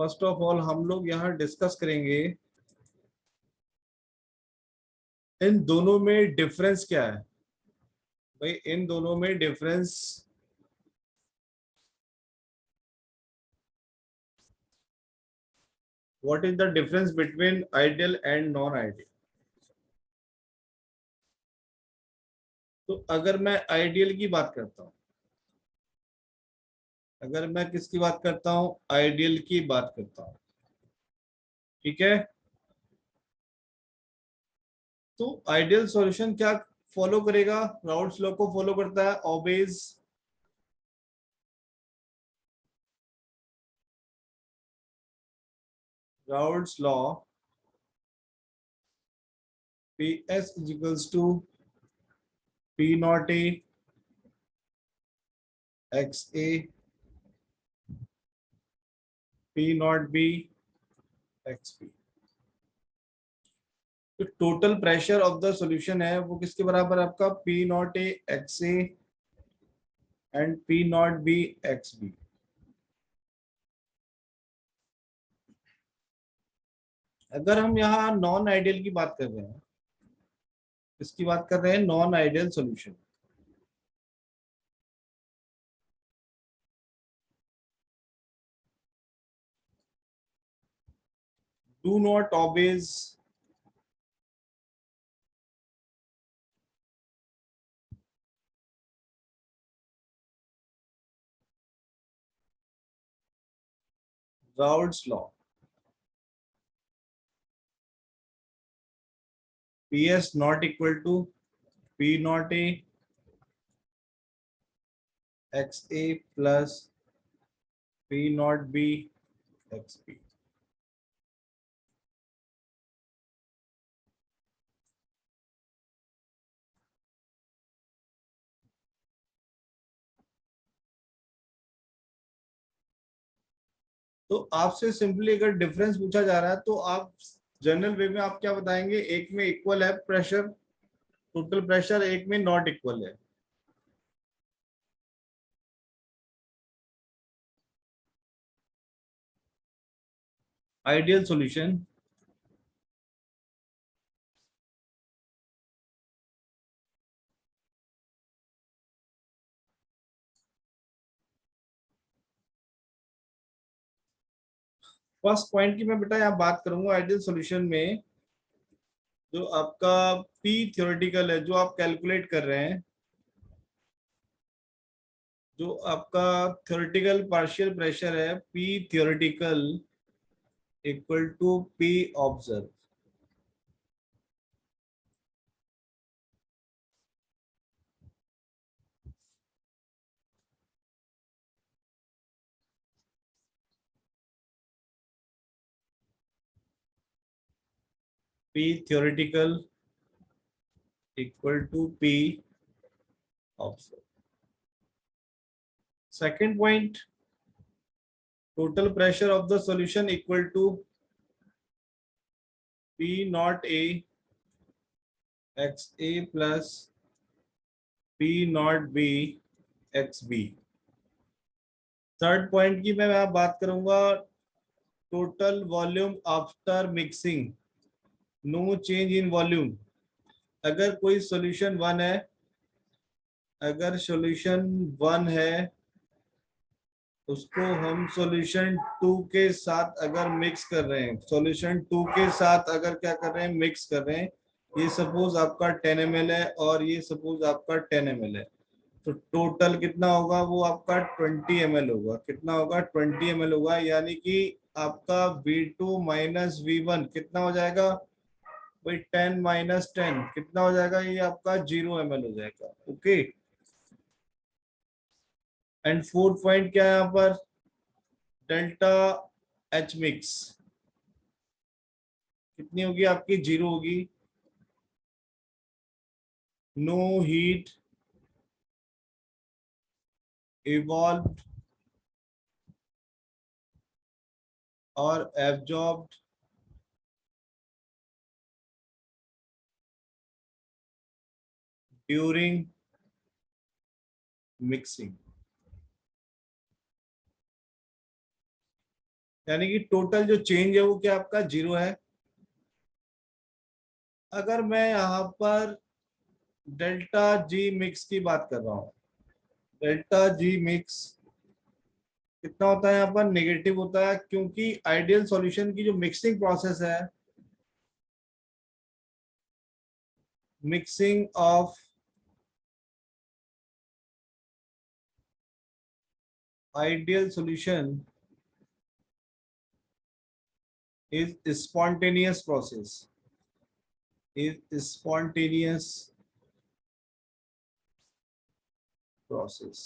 First of all हम लोग यहाँ डिस्कस करेंगे इन दोनों में डिफरेंस क्या है। भाई इन दोनों में difference what is the difference between ideal and non ideal. तो अगर मैं आइडियल की बात करता हूँ, अगर मैं किसकी बात करता हूँ, आइडियल की बात करता हूँ, ठीक है। तो आइडियल सॉल्यूशन क्या फॉलो करेगा, राउल्ट्स लॉ को फॉलो करता है, obeys Raoult's law, P S is equals to P not A x A P not B x B. तो total pressure of the solution है वो किसके बराबर है, आपका P not A x A and P not B x B. अगर हम यहाँ नॉन आइडियल की बात कर रहे हैं, किसकी बात कर रहे हैं, non ideal solution, do not obey Raoult's law, P S not equal to P not A x A plus P not B x B. तो आपसे सिंपली अगर डिफरेंस पूछा जा रहा है तो आप जनरल वे में आप क्या बताएंगे, एक में इक्वल है प्रेशर, टोटल प्रेशर, एक में नॉट इक्वल है। आइडियल सॉल्यूशन फर्स्ट पॉइंट की मैं बेटा यहाँ बात करूंगा, आइडियल सॉल्यूशन में जो आपका पी थ्योरेटिकल है, जो आप कैलकुलेट कर रहे हैं, जो आपका थ्योरेटिकल पार्शियल प्रेशर है, P theoretical equal to P observe. P theoretical equal to P observe. Second point, total pressure of the solution equal to P not A x A plus P not B x B. Third point की मैं यहाँ बात करूंगा, total volume after mixing, no change in volume. अगर कोई solution one है, अगर solution one है उसको हम सॉल्यूशन टू के साथ अगर मिक्स कर रहे हैं, सॉल्यूशन टू के साथ अगर क्या कर रहे हैं, मिक्स कर रहे हैं, ये सपोज आपका 10 ml है और ये सपोज आपका 10 ml है, तो टोटल कितना होगा, वो आपका 20 ml होगा। कितना होगा, 20 ml होगा। यानी कि आपका V2 माइनस V1 कितना हो जाएगा भाई, 10 माइनस 10 कितना हो जाएगा, ये आपका 0 ml हो जाएगा। ओके, एंड फोर्थ पॉइंट क्या है यहाँ पर, डेल्टा एच मिक्स कितनी होगी आपकी, 0 होगी। नो हीट इवॉल्व और एब्जॉर्ब्ड ड्यूरिंग मिक्सिंग। यानी कि टोटल जो चेंज है वो क्या आपका 0 है। अगर मैं यहाँ पर डेल्टा जी मिक्स की बात कर रहा हूँ, डेल्टा जी मिक्स कितना होता है, यहाँ पर नेगेटिव होता है, क्योंकि आइडियल सॉल्यूशन की जो मिक्सिंग प्रोसेस है, mixing of ideal solution is spontaneous process, is spontaneous process।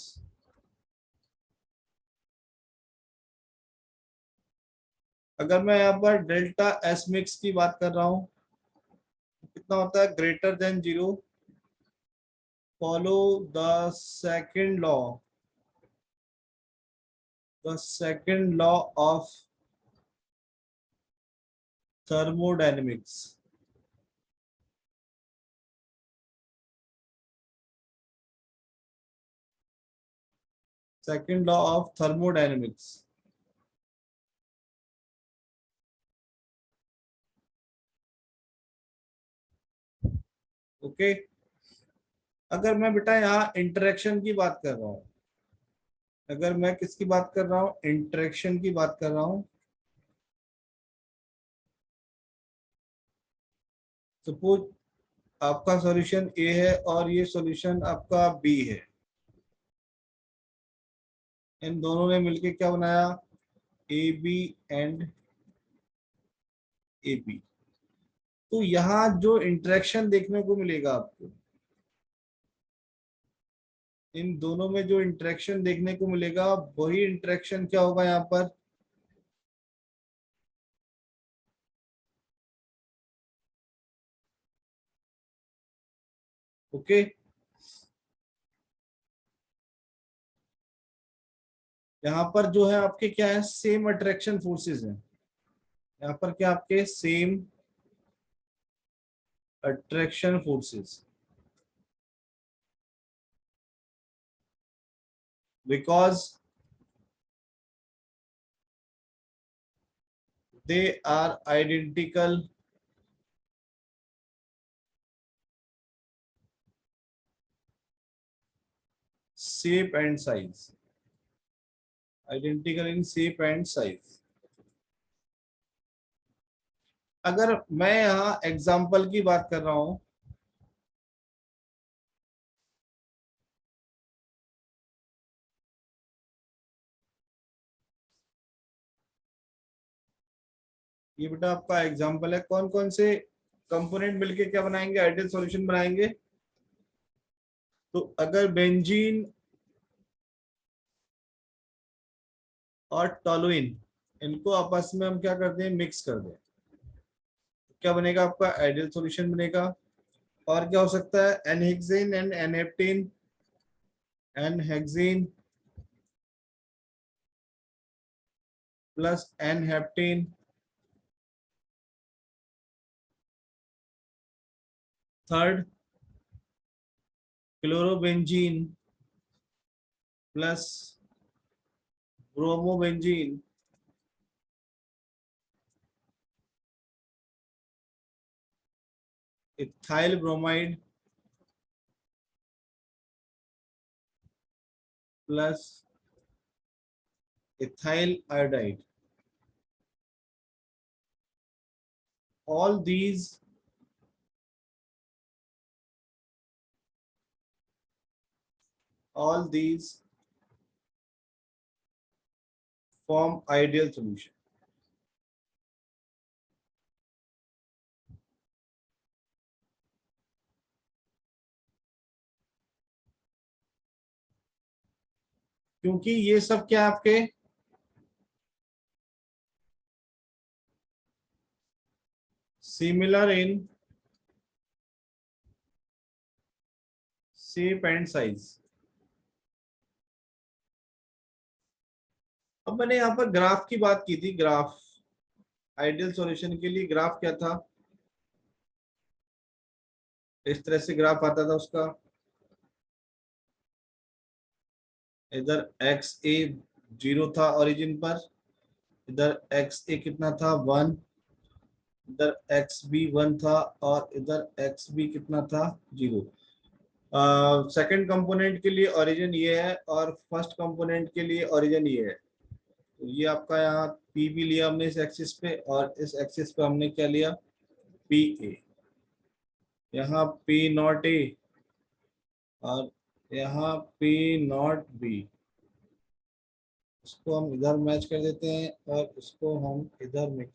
अगर मैं यहाँ पर डेल्टा एस मिक्स की बात कर रहा हूँ, कितना होता है, greater than 0, follow the second law, the second law of thermodynamics. Second law of thermodynamics. Okay. अगर मैं बेटा यहाँ इंटरेक्शन की बात कर रहा हूँ, अगर मैं किसकी बात कर रहा हूँ, इंटरेक्शन की बात कर रहा हूँ, सपोज आपका सॉल्यूशन ए है और ये सॉल्यूशन आपका बी है, इन दोनों ने मिलके क्या बनाया, A B and A B. तो यहाँ जो इंटरेक्शन देखने को मिलेगा आपको, इन दोनों में जो इंटरेक्शन देखने को मिलेगा, वही इंटरेक्शन क्या होगा यहाँ पर, ओके। यहाँ पर जो है आपके क्या है, सेम अट्रैक्शन फोर्सेस हैं, यहाँ पर क्या आपके same attraction forces, because they are identical shape and size, identical in shape and size। अगर मैं यहाँ एग्जाम्पल की बात कर रहा हूं, ये बेटा आपका एग्जाम्पल है, कौन कौन से कंपोनेंट मिलके क्या बनाएंगे, आइडियल सॉल्यूशन बनाएंगे। तो अगर बेंजीन और टॉलुइन, इनको आपस में हम क्या करते हैं, मिक्स कर दें, तो क्या बनेगा, आपका आइडियल सॉल्यूशन बनेगा। और क्या हो सकता है, n hexane and n heptane, n hexane plus n heptane, third chlorobenzene plus bromobenzene, ethyl bromide plus ethyl iodide. all these all these form ideal solution। क्योंकि ये सब क्या आपके similar in shape and size. अब मैंने यहाँ पर ग्राफ की बात की थी, ग्राफ आइडियल सॉल्यूशन के लिए ग्राफ क्या था, इस तरह से ग्राफ आता था उसका, इधर एक्स ए 0 था ओरिजिन पर, इधर एक्स ए कितना था 1, इधर एक्स बी 1 था, और इधर एक्स बी कितना था 0। सेकंड कंपोनेंट के लिए ओरिजिन ये है और फर्स्ट कंपोनेंट के लिए ओरिजिन ये है। तो ये आपका यहाँ पी भी लिया हमने इस एक्सिस पे, और इस एक्सिस पे हमने क्या लिया, पी ए। यहाँ पी नॉट ए और यहाँ पी नॉट बी, इसको हम इधर मैच कर देते हैं और इसको हम इधर में।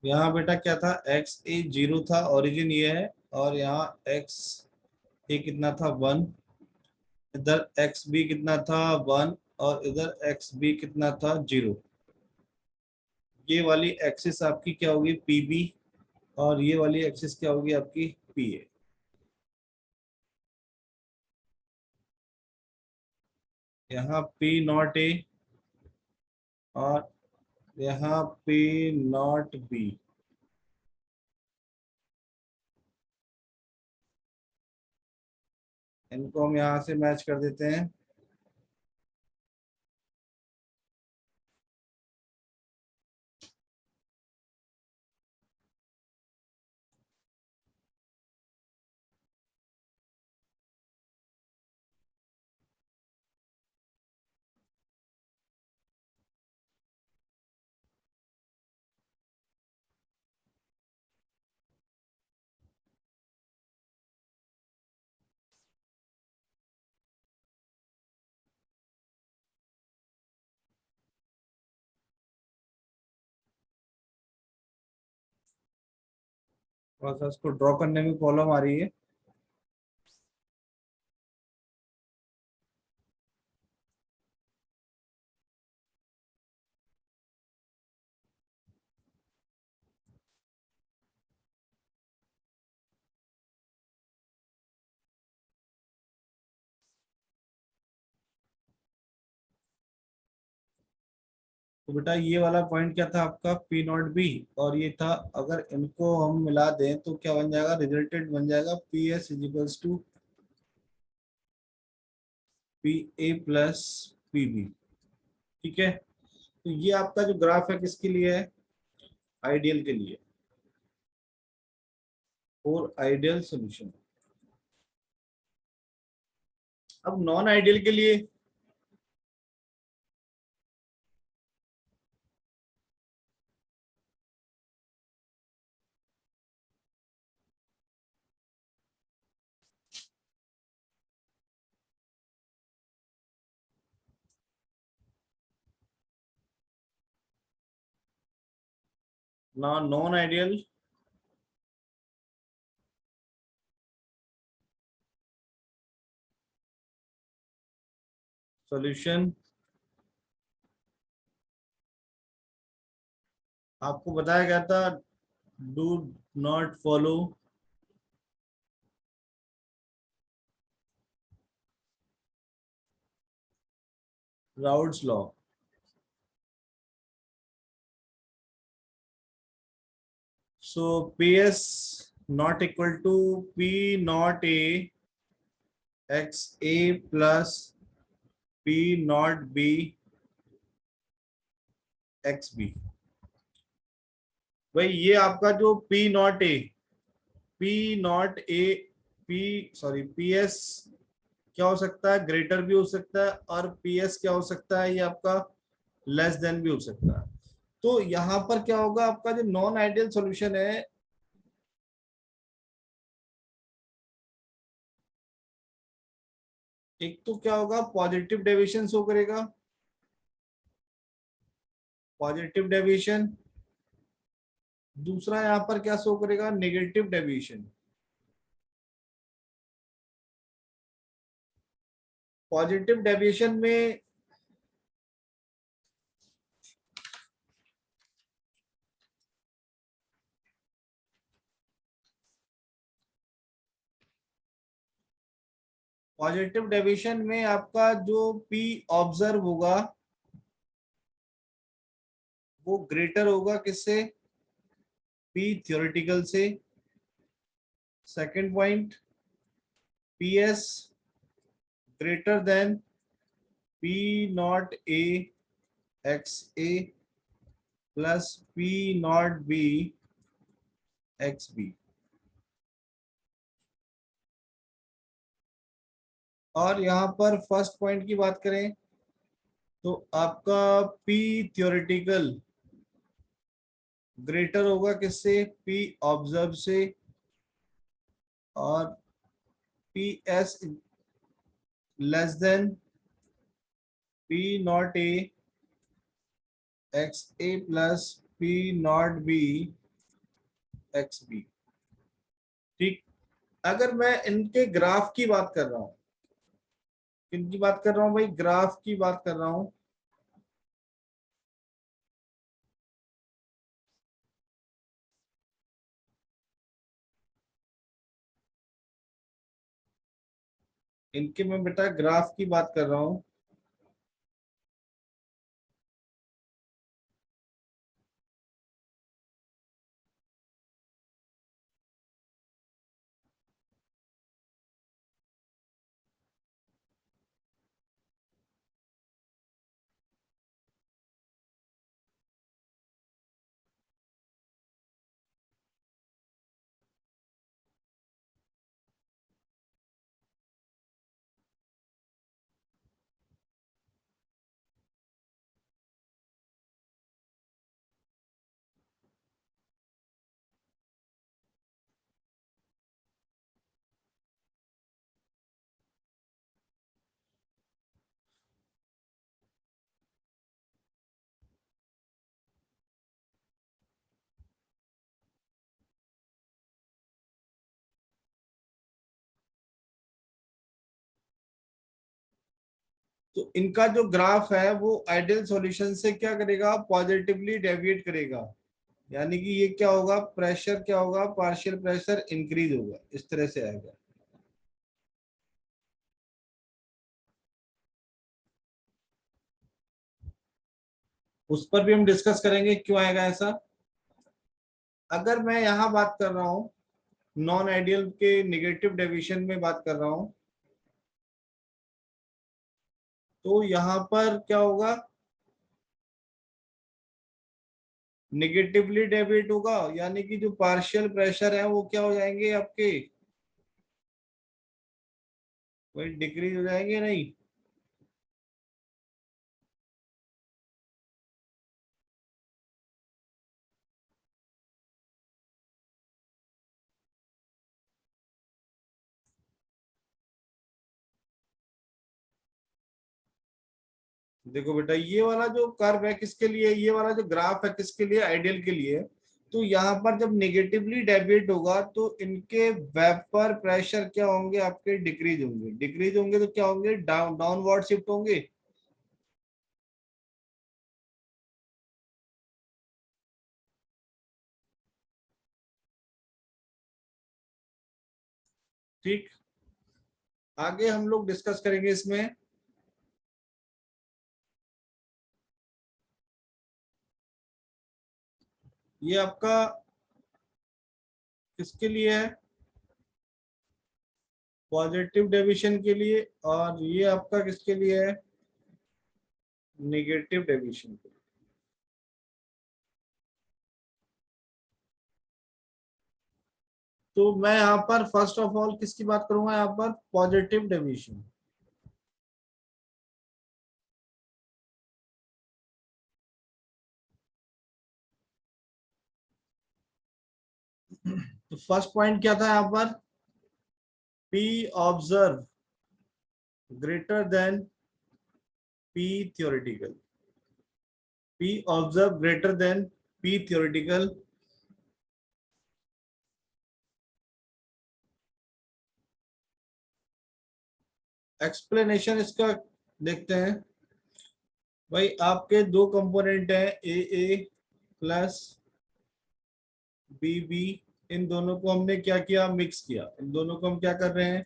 यहाँ बेटा क्या था, एक्स ए 0 था, ओरिजिन ये है, और यहाँ एक्स ए कितना था 1, इधर एक्स बी कितना था 1, और इधर एक्स बी कितना था 0। ये वाली एक्सिस आपकी क्या होगी, पी बी, और ये वाली एक्सिस क्या होगी आपकी, पी ए। यहाँ पी नॉट ए और यहाँ पी नॉट बी। इनको हम यहाँ से मैच कर देते हैं। थोड़ा सा इसको ड्रॉ करने में प्रॉब्लम आ रही है। तो बेटा ये वाला पॉइंट क्या था आपका, पी नॉट बी, और ये था, अगर इनको हम मिला दें तो क्या बन जाएगा, रिजल्टेंट बन जाएगा P S is equals to P A plus P B. ठीक है, तो ये आपका जो ग्राफ है किसके लिए है, आइडियल के लिए, और आइडियल सोल्यूशन। अब नॉन आइडियल के लिए, नॉन आइडियल सॉल्यूशन, आपको बताया गया था, do not follow Raoult's law. So P S not equal to P not A x A plus P not B x B. भाई ये आपका जो P not A, P not A, P sorry P S क्या हो सकता है, greater भी हो सकता है, और पी एस क्या हो सकता है, ये आपका लेस देन भी हो सकता है। तो यहाँ पर क्या होगा, आपका जो नॉन आइडियल सॉल्यूशन है, एक तो क्या होगा, पॉजिटिव डेविएशन शो करेगा, पॉजिटिव डेविएशन। दूसरा यहाँ पर क्या शो करेगा, नेगेटिव डेविएशन। पॉजिटिव डेविएशन में आपका जो पी ऑब्जर्व होगा वो ग्रेटर होगा किससे? पी थ्योरेटिकल से। Second point, P S greater than P not A x A plus P not B x B. और यहाँ पर फर्स्ट पॉइंट की बात करें तो आपका पी थ्योरेटिकल ग्रेटर होगा किससे? पी ऑब्जर्व से। और P S less than P not A x A plus P not B x B. ठीक। अगर मैं इनके ग्राफ की बात कर रहा हूं, किनकी बात कर रहा हूं भाई? ग्राफ की बात कर रहा हूं। इनके मैं बेटा ग्राफ की बात कर रहा हूं। तो इनका जो ग्राफ है वो आइडियल सॉल्यूशन से क्या करेगा? पॉजिटिवली डेविएट करेगा। यानी कि ये क्या होगा? प्रेशर क्या होगा? पार्शियल प्रेशर इंक्रीज होगा, इस तरह से आएगा। उस पर भी हम डिस्कस करेंगे क्यों आएगा ऐसा। अगर मैं यहाँ बात कर रहा हूँ नॉन आइडियल के निगेटिव डेविएशन में बात कर रहा हूं, तो यहां पर क्या होगा? निगेटिवली डेविएट होगा, यानी कि जो पार्शियल प्रेशर है वो क्या हो जाएंगे आपके? वही डिक्रीज हो जाएंगे नहीं? देखो बेटा, ये वाला जो कर्व है किसके लिए? ये वाला जो ग्राफ है किसके लिए? आइडियल के लिए। तो यहाँ पर जब निगेटिवली डेविएट होगा तो इनके वेपर प्रेशर क्या होंगे आपके? डिक्रीज होंगे। डिक्रीज होंगे तो क्या होंगे? डाउनवर्ड शिफ्ट होंगे। ठीक। आगे हम लोग डिस्कस करेंगे इसमें। ये आपका किसके लिए है? पॉजिटिव डेविएशन के लिए। और ये आपका किसके लिए है? नेगेटिव डेविएशन के लिए। तो मैं यहाँ पर फर्स्ट ऑफ ऑल किसकी बात करूंगा? यहाँ पर पॉजिटिव डेविएशन। तो फर्स्ट पॉइंट क्या था यहाँ पर? P observe greater than P theoretical. P observe greater than P theoretical. Explanation इसका देखते हैं। भाई आपके दो कंपोनेंट हैं ए प्लस बी बी, इन दोनों को हमने क्या किया, मिक्स किया। इन दोनों को हम क्या कर रहे हैं,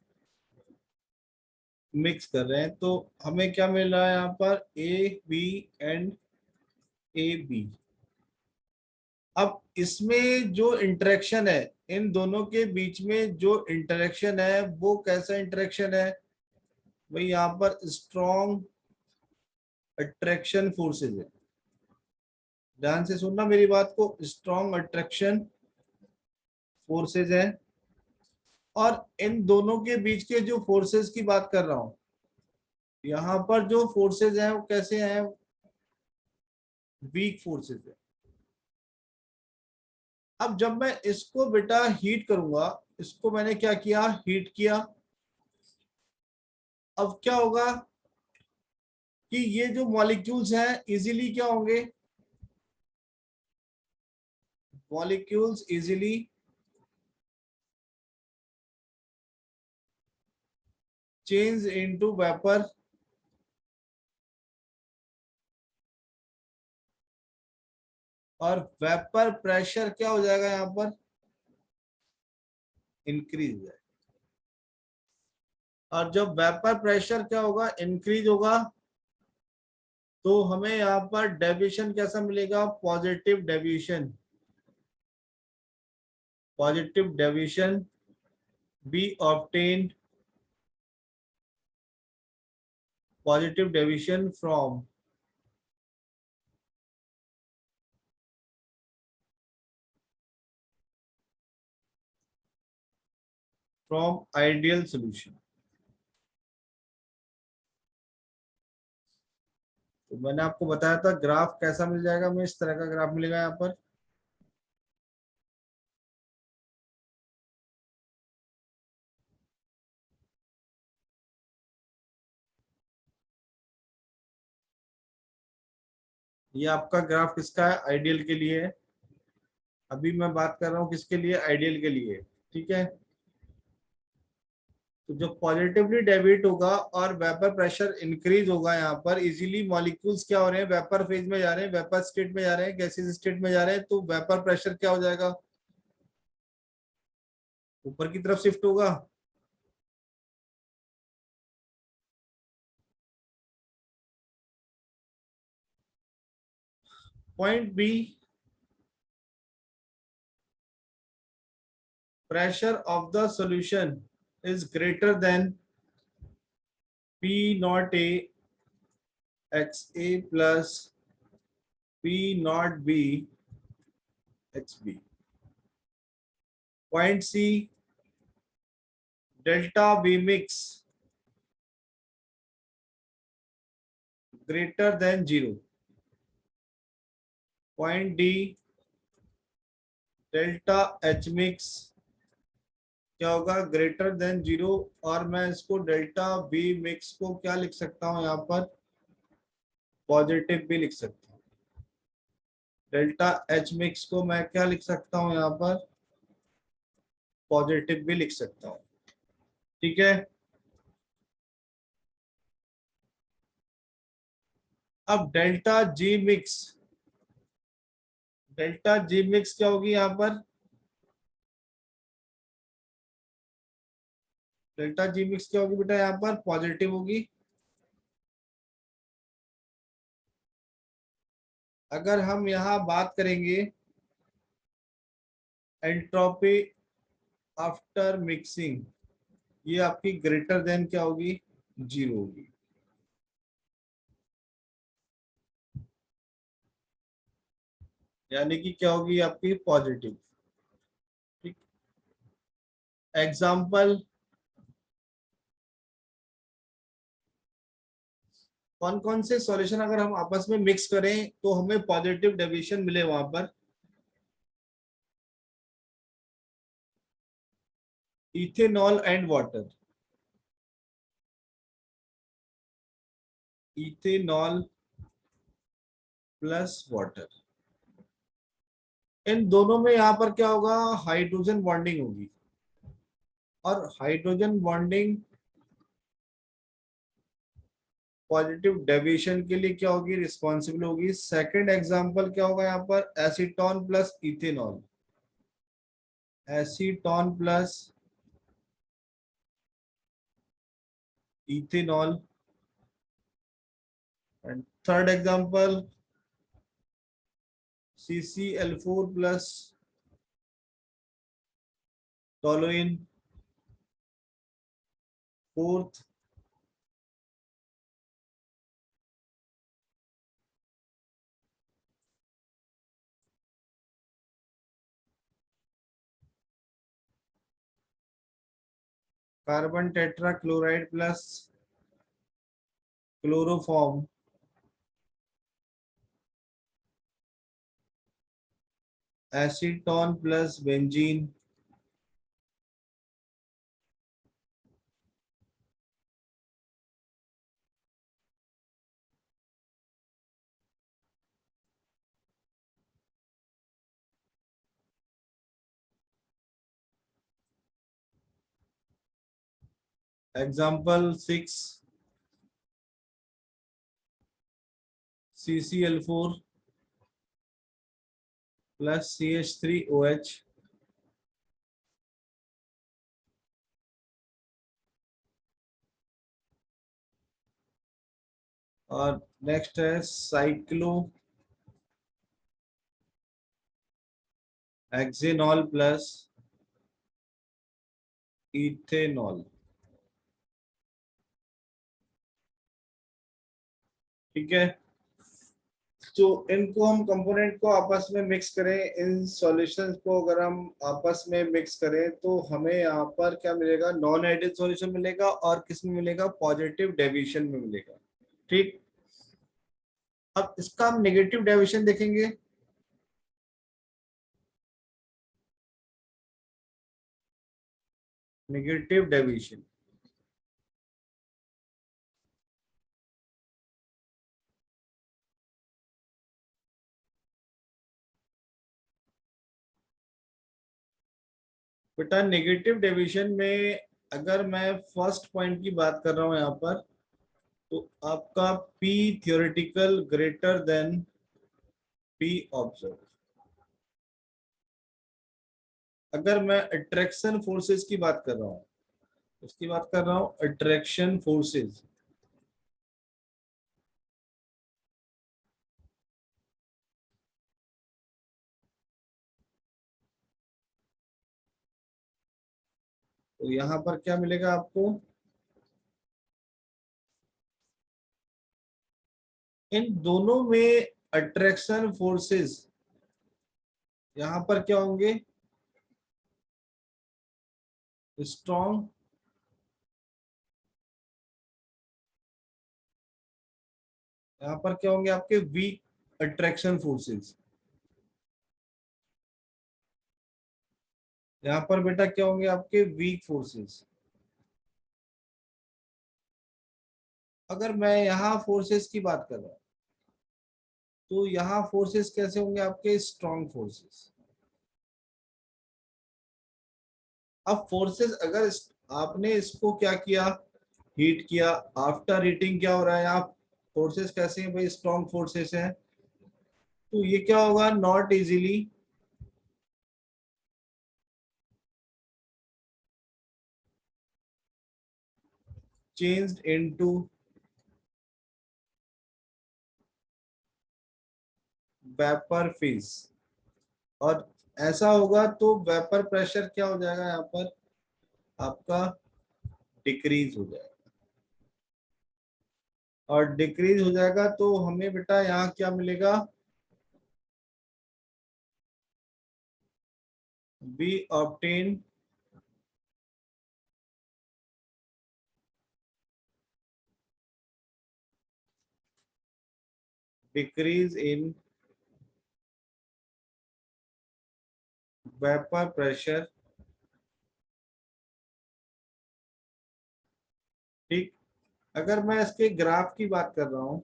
मिक्स कर रहे हैं। तो हमें क्या मिल रहा है यहाँ पर, A B and A B. अब इसमें जो इंटरेक्शन है, इन दोनों के बीच में जो इंटरेक्शन है वो कैसा इंटरेक्शन है भाई, यहाँ पर स्ट्रॉन्ग अट्रैक्शन फोर्सेस है। ध्यान से सुनना मेरी बात को, स्ट्रॉन्ग अट्रैक्शन फोर्सेस है। और इन दोनों के बीच के जो फोर्सेस की बात कर रहा हूं, यहाँ पर जो फोर्सेस हैं वो कैसे हैं, वीक फोर्सेस है। अब जब मैं इसको बेटा हीट करूंगा, इसको मैंने क्या किया, हीट किया। अब क्या होगा कि ये जो मॉलिक्यूल्स हैं इजीली क्या होंगे, molecules easily change into vapour, और वेपर प्रेशर क्या हो जाएगा यहाँ पर, इंक्रीज है। और जब वेपर प्रेशर क्या होगा, इंक्रीज होगा, तो हमें यहाँ पर डेविएशन कैसा मिलेगा, positive deviation. Positive deviation B obtained, positive deviation from ideal solution. तो मैंने आपको बताया था ग्राफ कैसा मिल जाएगा, हमें इस तरह का ग्राफ मिलेगा यहाँ पर। ये आपका ग्राफ किसका है, आइडियल के लिए है। अभी मैं बात कर रहा हूँ किसके लिए, आइडियल के लिए। ठीक है, तो जो पॉजिटिवली डेविएट होगा और वेपर प्रेशर इंक्रीज होगा, यहाँ पर इजीली मॉलिक्यूल्स क्या हो रहे हैं, वेपर फेज में जा रहे हैं, वेपर स्टेट में जा रहे हैं, गैसेस स्टेट में जा रहे हैं, तो वेपर प्रेशर क्या हो जाएगा, ऊपर की तरफ शिफ्ट होगा। Point B, pressure of the solution is greater than P naught A XA plus P naught B XB. Point C, delta B mix greater than 0. Point D, delta H mix क्या होगा, greater than 0। और मैं इसको delta B mix को क्या लिख सकता हूं यहाँ पर, पॉजिटिव भी लिख सकता हूँ। डेल्टा एच मिक्स को मैं क्या लिख सकता हूँ यहाँ पर, पॉजिटिव भी लिख सकता हूँ। ठीक है, अब delta G mix, delta G mix क्या होगी यहाँ पर, डेल्टा जी मिक्स क्या होगी बेटा, यहाँ पर पॉजिटिव होगी। अगर हम यहाँ बात करेंगे एंट्रोपी आफ्टर मिक्सिंग, ये आपकी ग्रेटर देन क्या होगी, 0 होगी। यानी कि क्या होगी आपकी, पॉजिटिव। ठीक, एग्जाम्पल, कौन कौन से सॉल्यूशन अगर हम आपस में मिक्स करें तो हमें पॉजिटिव डेविएशन मिले वहां पर, ethanol and water, ethanol plus water, इन दोनों में यहाँ पर क्या होगा, हाइड्रोजन बॉन्डिंग होगी। और हाइड्रोजन बॉन्डिंग पॉजिटिव डेविएशन के लिए क्या होगी, रिस्पॉन्सिबल होगी। सेकंड एग्जांपल क्या होगा यहाँ पर, acetone plus ethanol, acetone plus ethanol. And third example CCl4 plus toluene. Fourth carbon tetra chloride plus chloroform. Acetone plus benzene. Example 6 CCl4 plus CH3OH। और नेक्स्ट है साइक्लो हेक्सेनॉल प्लस इथेनॉल। ठीक है, तो इनको हम कंपोनेंट को आपस में मिक्स करें, इन सॉल्यूशंस को अगर हम आपस में मिक्स करें तो हमें यहाँ पर क्या मिलेगा, नॉन आइडियल सॉल्यूशन मिलेगा, और किस में मिलेगा, पॉजिटिव डेविएशन में मिलेगा। ठीक, अब इसका हम नेगेटिव डेविएशन देखेंगे। नेगेटिव डेविएशन, बेटा नेगेटिव डेविएशन में अगर मैं फर्स्ट पॉइंट की बात कर रहा हूं यहाँ पर, तो आपका P theoretical greater than P observe. अगर मैं अट्रैक्शन फोर्सेस की बात कर रहा हूँ, उसकी बात कर रहा हूँ अट्रैक्शन फोर्सेस, तो यहाँ पर क्या मिलेगा आपको, इन दोनों में अट्रैक्शन फोर्सेस यहाँ पर क्या होंगे, स्ट्रॉन्ग, यहाँ पर क्या होंगे आपके वीक अट्रैक्शन फोर्सेस। यहाँ पर बेटा क्या होंगे आपके वीक फोर्सेस। अगर मैं यहाँ फोर्सेस की बात कर रहा हूँ, तो यहाँ फोर्सेस कैसे होंगे आपके, स्ट्रॉन्ग फोर्सेस। अब फोर्सेस अगर आपने इसको क्या किया, हीट किया, आफ्टर हीटिंग क्या हो रहा है, यहाँ फोर्सेस कैसे हैं भाई, स्ट्रॉन्ग फोर्सेस हैं, तो ये क्या होगा, not easily changed into vapour phase. और ऐसा होगा तो वेपर प्रेशर क्या हो जाएगा यहाँ पर आपका, डिक्रीज हो जाएगा। और डिक्रीज हो जाएगा तो हमें बेटा यहाँ क्या मिलेगा, B obtain decrease in vapour pressure. ठीक, अगर मैं इसके ग्राफ की बात कर रहा हूं,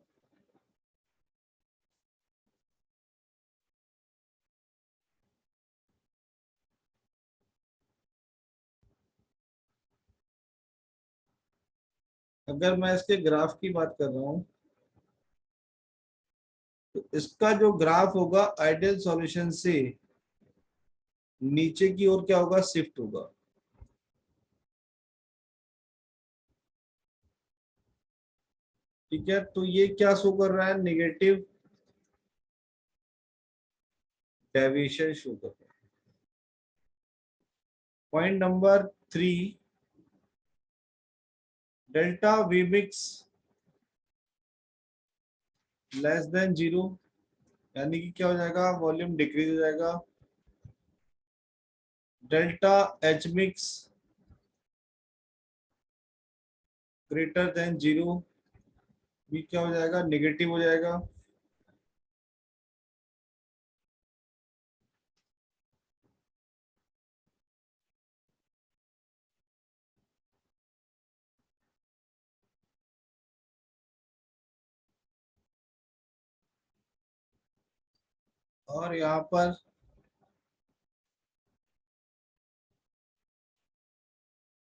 अगर मैं इसके ग्राफ की बात कर रहा हूं तो इसका जो ग्राफ होगा आइडियल सॉल्यूशन से नीचे की ओर क्या होगा, शिफ्ट होगा। ठीक है, तो ये क्या शो कर रहा है, नेगेटिव डेविएशन शो कर रहा है। Point number 3, delta we mix less than 0, यानी कि क्या हो जाएगा, वॉल्यूम डिक्रीज हो जाएगा। Delta H mix greater than 0 भी क्या हो जाएगा, नेगेटिव हो जाएगा। और यहाँ पर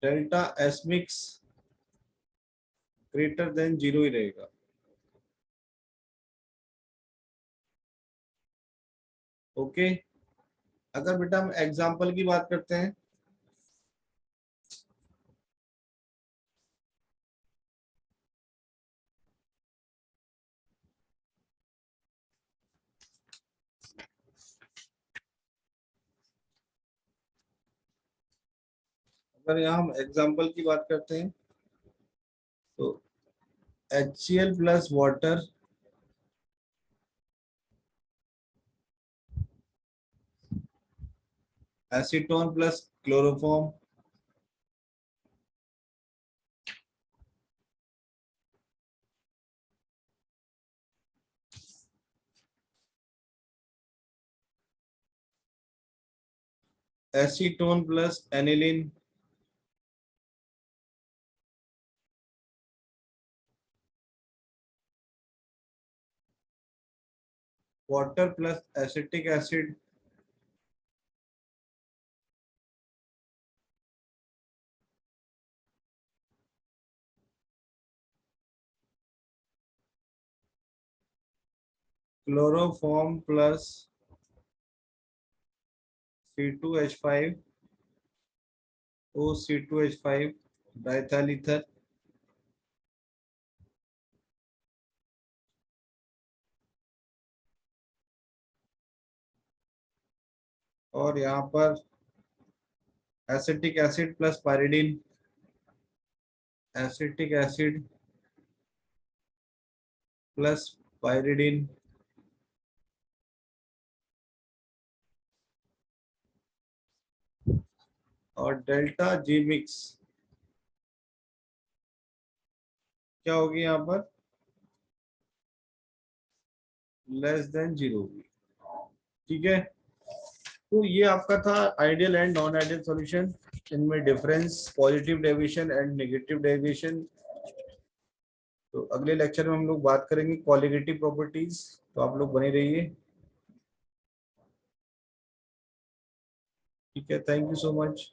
delta S mix greater than 0 ही रहेगा। ओके, अगर बेटा हम एग्जांपल की बात करते हैं, अगर यहाँ हम एग्जांपल की बात करते हैं तो HCl plus water acetone plus chloroform acetone plus aniline water plus acetic acid chloroform plus C2H5 OC2H5 diethyl ether. और यहाँ पर acetic acid plus pyridine, acetic acid plus pyridine. और डेल्टा जी मिक्स क्या होगी यहाँ पर, लेस देन 0 होगी। ठीक है, तो ये आपका था ideal and non ideal solution, इनमें difference, positive deviation and negative deviation. तो अगले लेक्चर में हम लोग बात करेंगे कोलिगेटिव प्रॉपर्टीज, तो आप लोग बने रहिए। ठीक है, थैंक यू सो मच।